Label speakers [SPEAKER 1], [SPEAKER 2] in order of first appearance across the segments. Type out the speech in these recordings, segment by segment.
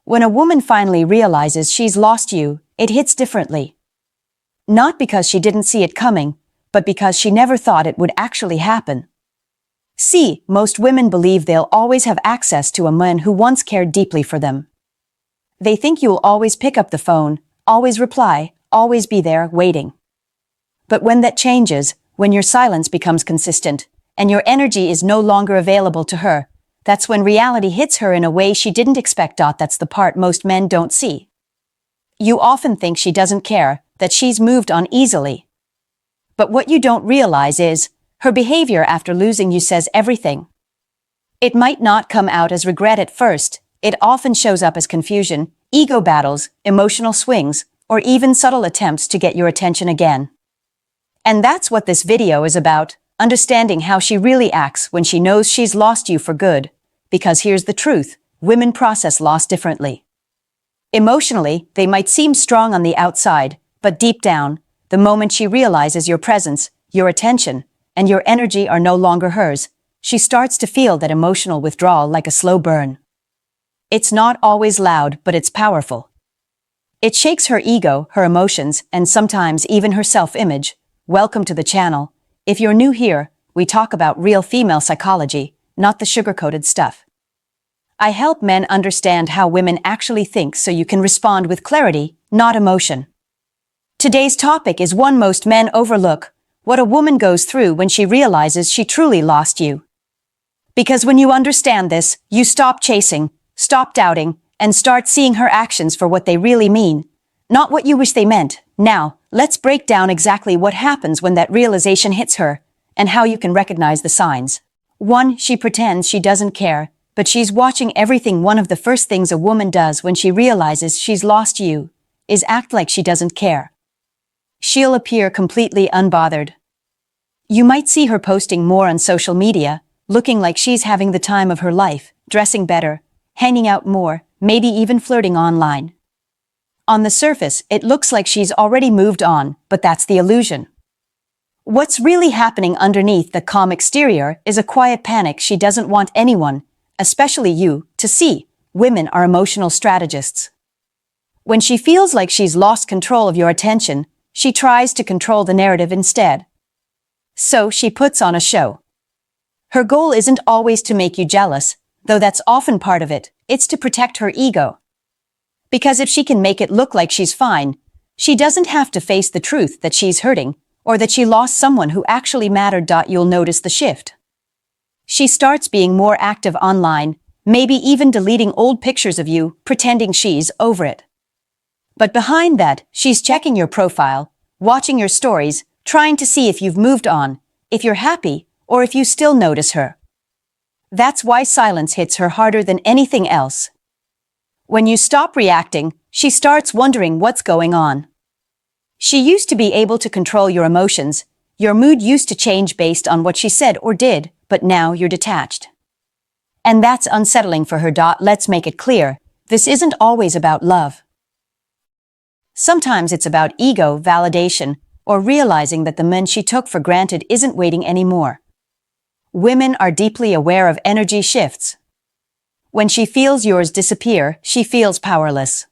[SPEAKER 1] When a woman finally realizes she's lost you, it hits differently. Not because she didn't see it coming, but because she never thought it would actually happen. See, most women believe they'll always have access to a man who once cared deeply for them. They think you'll always pick up the phone, always reply, always be there, waiting. But when that changes, when your silence becomes consistent, and your energy is no longer available to her, that's when reality hits her in a way she didn't expect. That's the part most men don't see. You often think she doesn't care, that she's moved on easily. But what you don't realize is, her behavior after losing you says everything. It might not come out as regret at first, it often shows up as confusion, ego battles, emotional swings, or even subtle attempts to get your attention again. And that's what this video is about, understanding how she really acts when she knows she's lost you for good. Because here's the truth, women process loss differently. Emotionally, they might seem strong on the outside, but deep down, the moment she realizes your presence, your attention, and your energy are no longer hers, she starts to feel that emotional withdrawal like a slow burn. It's not always loud, but it's powerful. It shakes her ego, her emotions, and sometimes even her self-image. Welcome to the channel. If you're new here, we talk about real female psychology, not the sugar-coated stuff. I help men understand how women actually think so you can respond with clarity, not emotion. Today's topic is one most men overlook: what a woman goes through when she realizes she truly lost you. Because when you understand this, you stop chasing, stop doubting, and start seeing her actions for what they really mean, not what you wish they meant. Now, let's break down exactly what happens when that realization hits her, and how you can recognize the signs. 1. She pretends she doesn't care, but she's watching everything. One of the first things a woman does when she realizes she's lost you is act like she doesn't care. She'll appear completely unbothered. You might see her posting more on social media, looking like she's having the time of her life, dressing better, hanging out more, maybe even flirting online. On the surface, it looks like she's already moved on, but that's the illusion. What's really happening underneath the calm exterior is a quiet panic she doesn't want anyone, especially you, to see. Women are emotional strategists. When she feels like she's lost control of your attention, she tries to control the narrative instead. So she puts on a show. Her goal isn't always to make you jealous, though that's often part of it, it's to protect her ego. Because if she can make it look like she's fine, she doesn't have to face the truth that she's hurting, or that she lost someone who actually mattered. You'll notice the shift. She starts being more active online, maybe even deleting old pictures of you, pretending she's over it. But behind that, she's checking your profile, watching your stories, trying to see if you've moved on, if you're happy, or if you still notice her. That's why silence hits her harder than anything else. When you stop reacting, she starts wondering what's going on. She used to be able to control your emotions, your mood used to change based on what she said or did, but now you're detached. And that's unsettling for her. Let's make it clear, this isn't always about love. Sometimes it's about ego validation, or realizing that the man she took for granted isn't waiting anymore. Women are deeply aware of energy shifts. When she feels yours disappear, she feels powerless.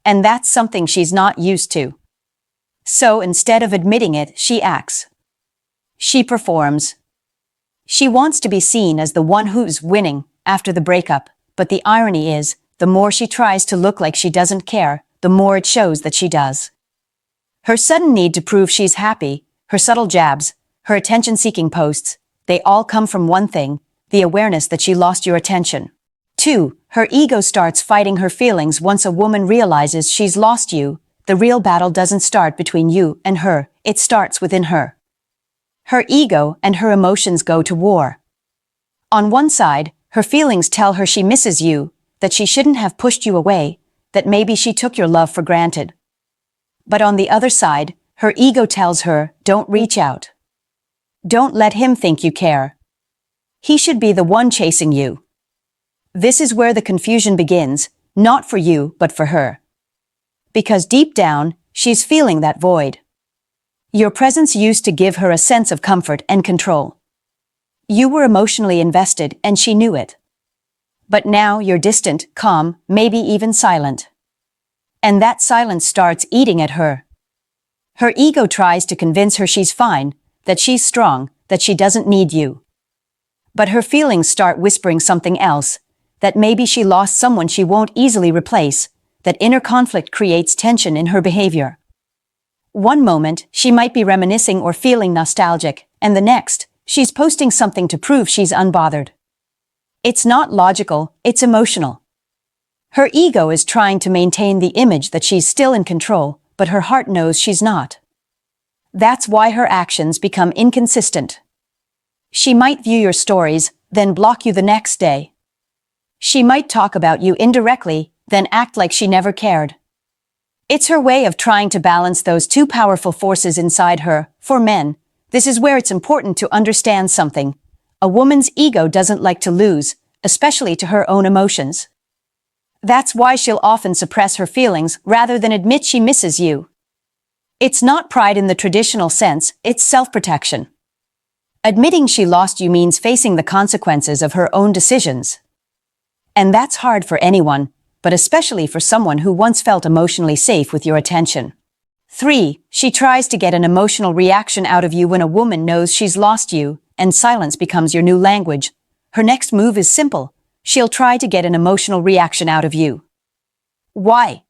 [SPEAKER 1] And that's something she's not used to. So instead of admitting it, she acts. She performs. She wants to be seen as the one who's winning after the breakup, but the irony is, the more she tries to look like she doesn't care, the more it shows that she does. Her sudden need to prove she's happy, her subtle jabs, her attention-seeking posts, they all come from one thing: the awareness that she lost your attention. 2. Her ego starts fighting her feelings. Once a woman realizes she's lost you, the real battle doesn't start between you and her, it starts within her. Her ego and her emotions go to war. On one side, her feelings tell her she misses you, that she shouldn't have pushed you away, that maybe she took your love for granted. But on the other side, her ego tells her, don't reach out. Don't let him think you care. He should be the one chasing you. This is where the confusion begins, not for you, but for her. Because deep down, she's feeling that void. Your presence used to give her a sense of comfort and control. You were emotionally invested and she knew it. But now you're distant, calm, maybe even silent. And that silence starts eating at her. Her ego tries to convince her she's fine, that she's strong, that she doesn't need you. But her feelings start whispering something else, that maybe she lost someone she won't easily replace, that inner conflict creates tension in her behavior. One moment, she might be reminiscing or feeling nostalgic, and the next, she's posting something to prove she's unbothered. It's not logical, it's emotional. Her ego is trying to maintain the image that she's still in control, but her heart knows she's not. That's why her actions become inconsistent. She might view your stories, then block you the next day. She might talk about you indirectly, then act like she never cared. It's her way of trying to balance those two powerful forces inside her. For men, this is where it's important to understand something. A woman's ego doesn't like to lose, especially to her own emotions. That's why she'll often suppress her feelings rather than admit she misses you. It's not pride in the traditional sense, it's self-protection. Admitting she lost you means facing the consequences of her own decisions. And that's hard for anyone, but especially for someone who once felt emotionally safe with your attention. 3. She tries to get an emotional reaction out of you when a woman knows she's lost you, and silence becomes your new language. Her next move is simple. She'll try to get an emotional reaction out of you. Why?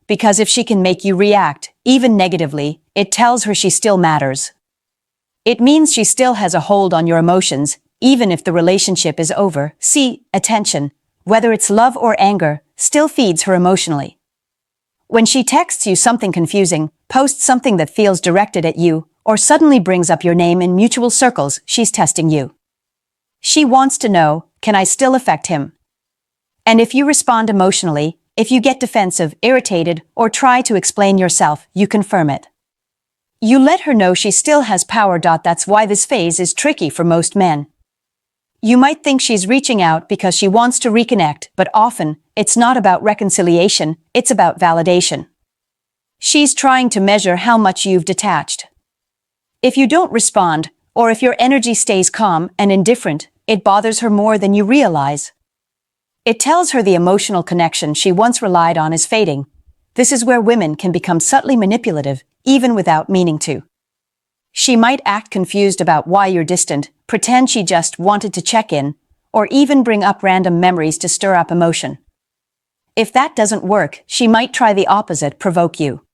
[SPEAKER 1] Because if she can make you react, even negatively, it tells her she still matters. It means she still has a hold on your emotions, even if the relationship is over. See, attention, whether it's love or anger, still feeds her emotionally. When she texts you something confusing, posts something that feels directed at you, or suddenly brings up your name in mutual circles, she's testing you. She wants to know, can I still affect him? And if you respond emotionally, if you get defensive, irritated, or try to explain yourself, you confirm it. You let her know she still has power. That's why this phase is tricky for most men. You might think she's reaching out because she wants to reconnect, but often, it's not about reconciliation, it's about validation. She's trying to measure how much you've detached. If you don't respond, or if your energy stays calm and indifferent, it bothers her more than you realize. It tells her the emotional connection she once relied on is fading. This is where women can become subtly manipulative, even without meaning to. She might act confused about why you're distant, pretend she just wanted to check in, or even bring up random memories to stir up emotion. If that doesn't work, she might try the opposite, provoke you.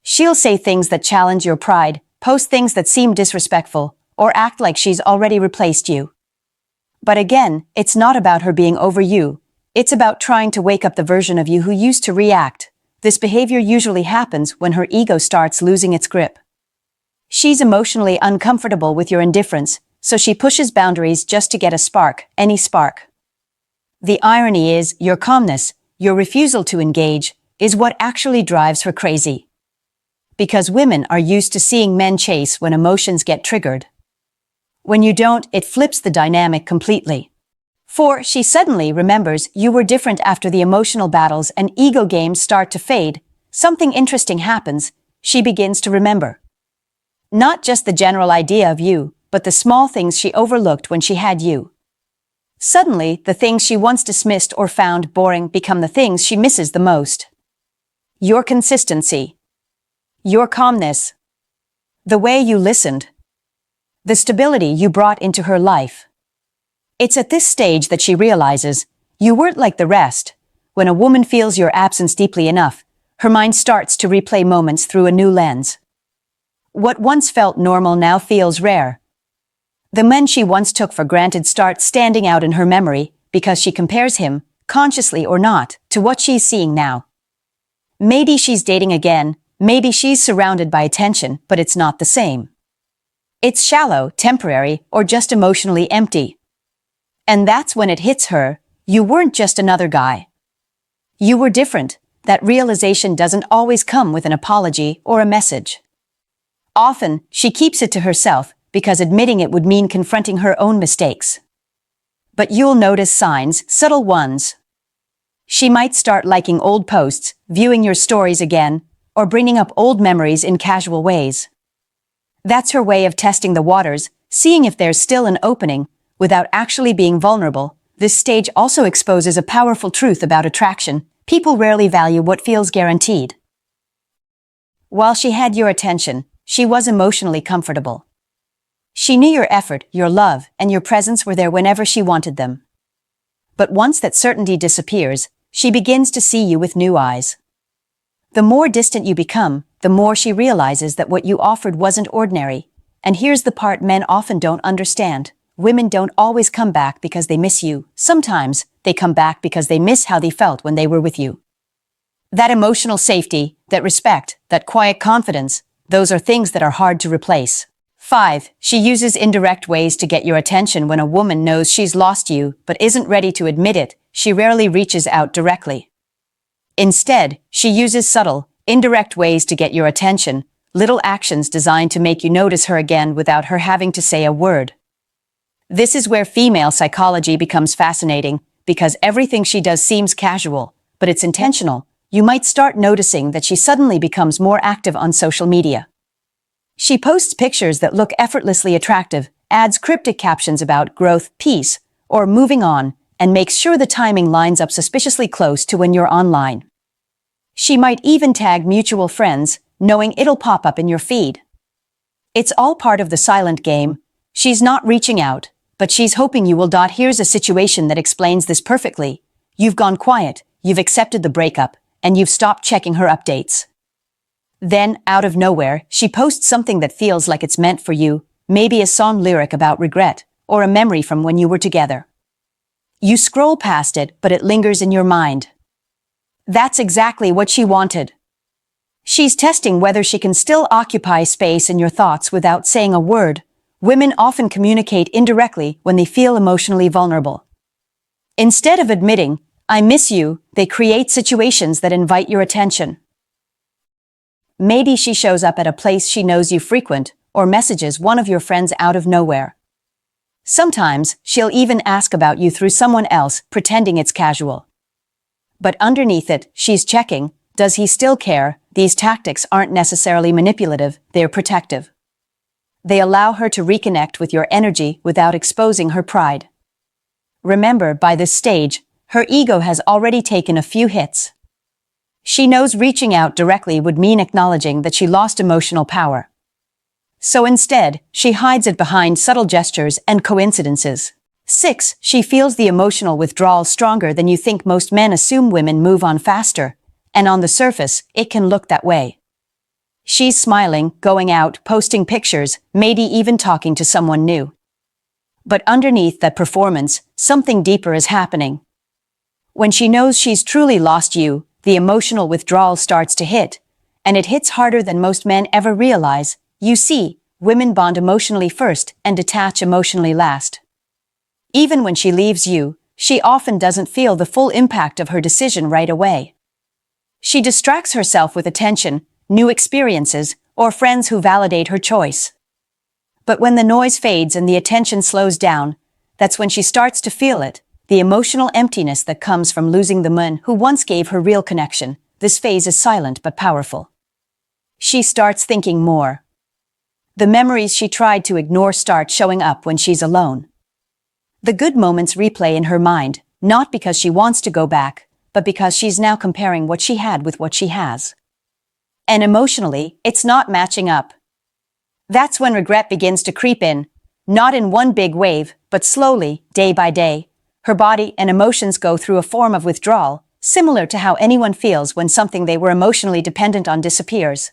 [SPEAKER 1] She'll say things that challenge your pride, post things that seem disrespectful, or act like she's already replaced you. But again, it's not about her being over you. It's about trying to wake up the version of you who used to react. This behavior usually happens when her ego starts losing its grip. She's emotionally uncomfortable with your indifference, so she pushes boundaries just to get a spark, any spark. The irony is, your calmness, your refusal to engage, is what actually drives her crazy. Because women are used to seeing men chase when emotions get triggered. When you don't, it flips the dynamic completely. 4. She suddenly remembers you were different after the emotional battles and ego games start to fade. Something interesting happens. She begins to remember. Not just the general idea of you, but the small things she overlooked when she had you. Suddenly, the things she once dismissed or found boring become the things she misses the most. Your consistency. Your calmness. The way you listened. The stability you brought into her life. It's at this stage that she realizes, you weren't like the rest. When a woman feels your absence deeply enough, her mind starts to replay moments through a new lens. What once felt normal now feels rare. The men she once took for granted start standing out in her memory because she compares him, consciously or not, to what she's seeing now. Maybe she's dating again, maybe she's surrounded by attention, but it's not the same. It's shallow, temporary, or just emotionally empty. And that's when it hits her, you weren't just another guy. You were different. That realization doesn't always come with an apology or a message. Often, she keeps it to herself because admitting it would mean confronting her own mistakes. But you'll notice signs, subtle ones. She might start liking old posts, viewing your stories again, or bringing up old memories in casual ways. That's her way of testing the waters, seeing if there's still an opening, without actually being vulnerable. This stage also exposes a powerful truth about attraction. People rarely value what feels guaranteed. While she had your attention, she was emotionally comfortable. She knew your effort, your love, and your presence were there whenever she wanted them. But once that certainty disappears, she begins to see you with new eyes. The more distant you become, the more she realizes that what you offered wasn't ordinary. And here's the part men often don't understand. Women don't always come back because they miss you. Sometimes they come back because they miss how they felt when they were with you. That emotional safety, that respect, that quiet confidence, those are things that are hard to replace. 5. She uses indirect ways to get your attention. When a woman knows she's lost you but isn't ready to admit it, she rarely reaches out directly. Instead, she uses subtle, indirect ways to get your attention, little actions designed to make you notice her again without her having to say a word. This is where female psychology becomes fascinating, because everything she does seems casual, but it's intentional. You might start noticing that she suddenly becomes more active on social media. She posts pictures that look effortlessly attractive, adds cryptic captions about growth, peace, or moving on, and makes sure the timing lines up suspiciously close to when you're online. She might even tag mutual friends, knowing it'll pop up in your feed. It's all part of the silent game. She's not reaching out, but she's hoping you will. Here's a situation that explains this perfectly. You've gone quiet, you've accepted the breakup, and you've stopped checking her updates. Then, out of nowhere, she posts something that feels like it's meant for you, maybe a song lyric about regret, or a memory from when you were together. You scroll past it, but it lingers in your mind. That's exactly what she wanted. She's testing whether she can still occupy space in your thoughts without saying a word. Women often communicate indirectly when they feel emotionally vulnerable. Instead of admitting, "I miss you," they create situations that invite your attention. Maybe she shows up at a place she knows you frequent, or messages one of your friends out of nowhere. Sometimes, she'll even ask about you through someone else, pretending it's casual. But underneath it, she's checking, does he still care? These tactics aren't necessarily manipulative, they're protective. They allow her to reconnect with your energy without exposing her pride. Remember, by this stage, her ego has already taken a few hits. She knows reaching out directly would mean acknowledging that she lost emotional power. So instead, she hides it behind subtle gestures and coincidences. 6. She feels the emotional withdrawal stronger than you think. Most men assume women move on faster, and on the surface, it can look that way. She's smiling, going out, posting pictures, maybe even talking to someone new. But underneath that performance, something deeper is happening. When she knows she's truly lost you, the emotional withdrawal starts to hit, and it hits harder than most men ever realize. You see, women bond emotionally first and detach emotionally last. Even when she leaves you, she often doesn't feel the full impact of her decision right away. She distracts herself with attention, new experiences, or friends who validate her choice. But when the noise fades and the attention slows down, that's when she starts to feel it, the emotional emptiness that comes from losing the man who once gave her real connection. This phase is silent but powerful. She starts thinking more. The memories she tried to ignore start showing up when she's alone. The good moments replay in her mind, not because she wants to go back, but because she's now comparing what she had with what she has. And emotionally, it's not matching up. That's when regret begins to creep in, not in one big wave, but slowly, day by day. Her body and emotions go through a form of withdrawal, similar to how anyone feels when something they were emotionally dependent on disappears.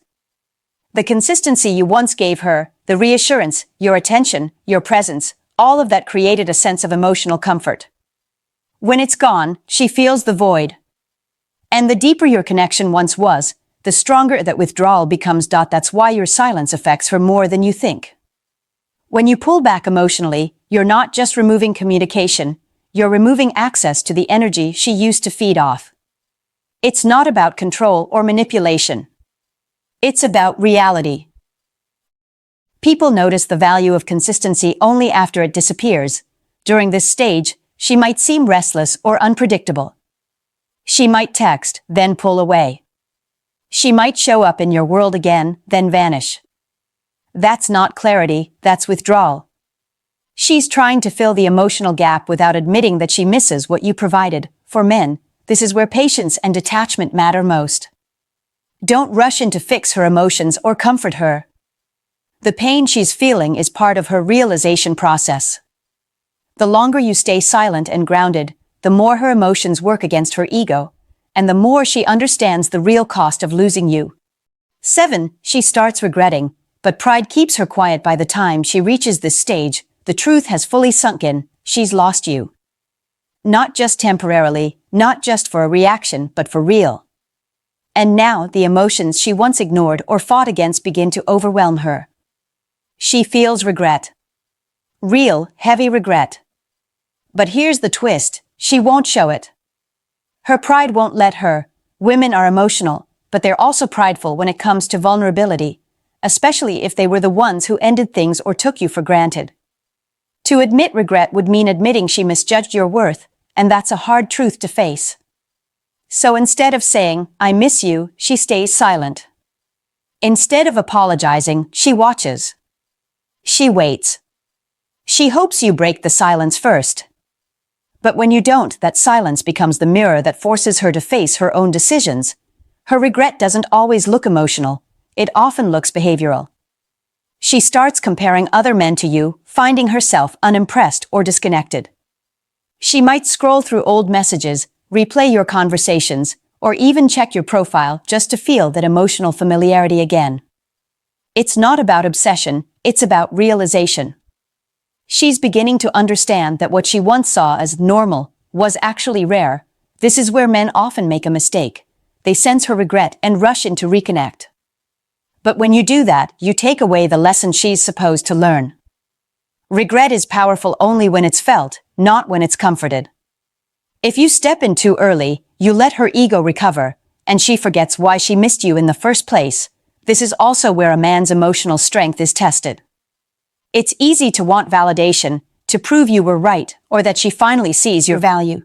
[SPEAKER 1] The consistency you once gave her, the reassurance, your attention, your presence, all of that created a sense of emotional comfort. When it's gone, she feels the void. And the deeper your connection once was, the stronger that withdrawal becomes. That's why your silence affects her more than you think. When you pull back emotionally, you're not just removing communication, you're removing access to the energy she used to feed off. It's not about control or manipulation. It's about reality. People notice the value of consistency only after it disappears. During this stage, she might seem restless or unpredictable. She might text, then pull away. She might show up in your world again, then vanish. That's not clarity, that's withdrawal. She's trying to fill the emotional gap without admitting that she misses what you provided. For men, this is where patience and detachment matter most. Don't rush in to fix her emotions or comfort her. The pain she's feeling is part of her realization process. The longer you stay silent and grounded, the more her emotions work against her ego, and the more she understands the real cost of losing you. 7. She starts regretting, but pride keeps her quiet. By the time she reaches this stage, the truth has fully sunk in: she's lost you. Not just temporarily, not just for a reaction, but for real. And now the emotions she once ignored or fought against begin to overwhelm her. She feels regret. Real, heavy regret. But here's the twist: she won't show it. Her pride won't let her. Women are emotional, but they're also prideful when it comes to vulnerability, especially if they were the ones who ended things or took you for granted. To admit regret would mean admitting she misjudged your worth, and that's a hard truth to face. So instead of saying, "I miss you," she stays silent. Instead of apologizing, she watches. She waits. She hopes you break the silence first. But when you don't, that silence becomes the mirror that forces her to face her own decisions. Her regret doesn't always look emotional. It often looks behavioral. She starts comparing other men to you, finding herself unimpressed or disconnected. She might scroll through old messages, replay your conversations, or even check your profile just to feel that emotional familiarity again. It's not about obsession, it's about realization. She's beginning to understand that what she once saw as normal was actually rare. This is where men often make a mistake. They sense her regret and rush in to reconnect. But when you do that, you take away the lesson she's supposed to learn. Regret is powerful only when it's felt, not when it's comforted. If you step in too early, you let her ego recover, and she forgets why she missed you in the first place. This is also where a man's emotional strength is tested. It's easy to want validation, to prove you were right, or that she finally sees your value.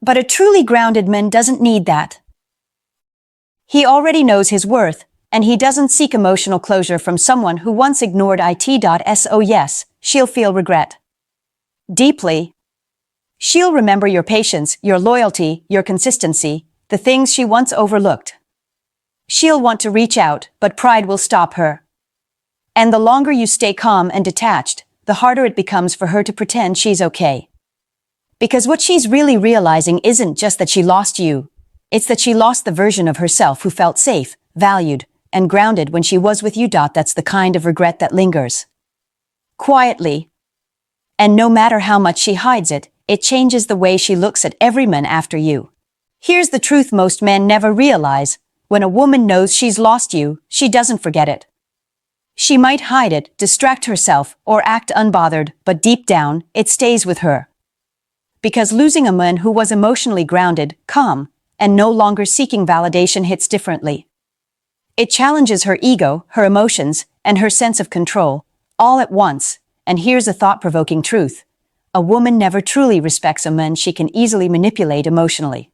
[SPEAKER 1] But a truly grounded man doesn't need that. He already knows his worth, and he doesn't seek emotional closure from someone who once ignored it. Yes, she'll feel regret. Deeply. She'll remember your patience, your loyalty, your consistency, the things she once overlooked. She'll want to reach out, but pride will stop her. And the longer you stay calm and detached, the harder it becomes for her to pretend she's okay. Because what she's really realizing isn't just that she lost you, it's that she lost the version of herself who felt safe, valued, and grounded when she was with you. That's the kind of regret that lingers quietly. And no matter how much she hides it, it changes the way she looks at every man after you. Here's the truth most men never realize: when a woman knows she's lost you, she doesn't forget it. She might hide it, distract herself, or act unbothered, but deep down, it stays with her. Because losing a man who was emotionally grounded, calm, and no longer seeking validation hits differently. It challenges her ego, her emotions, and her sense of control, all at once. And here's a thought-provoking truth: a woman never truly respects a man she can easily manipulate emotionally.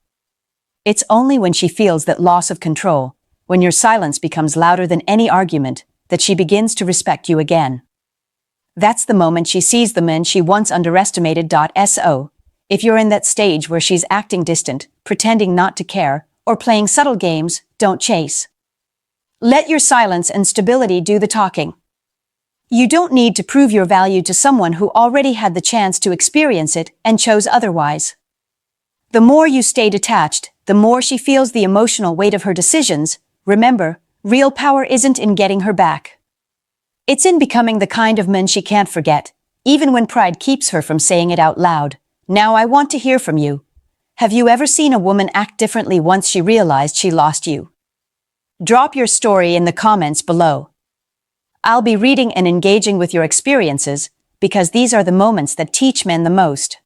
[SPEAKER 1] It's only when she feels that loss of control, when your silence becomes louder than any argument, that she begins to respect you again. That's the moment she sees the men she once underestimated. If you're in that stage where she's acting distant, pretending not to care, or playing subtle games, don't chase. Let your silence and stability do the talking. You don't need to prove your value to someone who already had the chance to experience it and chose otherwise. The more you stay detached, the more she feels the emotional weight of her decisions. Remember, real power isn't in getting her back. It's in becoming the kind of man she can't forget, even when pride keeps her from saying it out loud. Now I want to hear from you. Have you ever seen a woman act differently once she realized she lost you? Drop your story in the comments below. I'll be reading and engaging with your experiences, because these are the moments that teach men the most.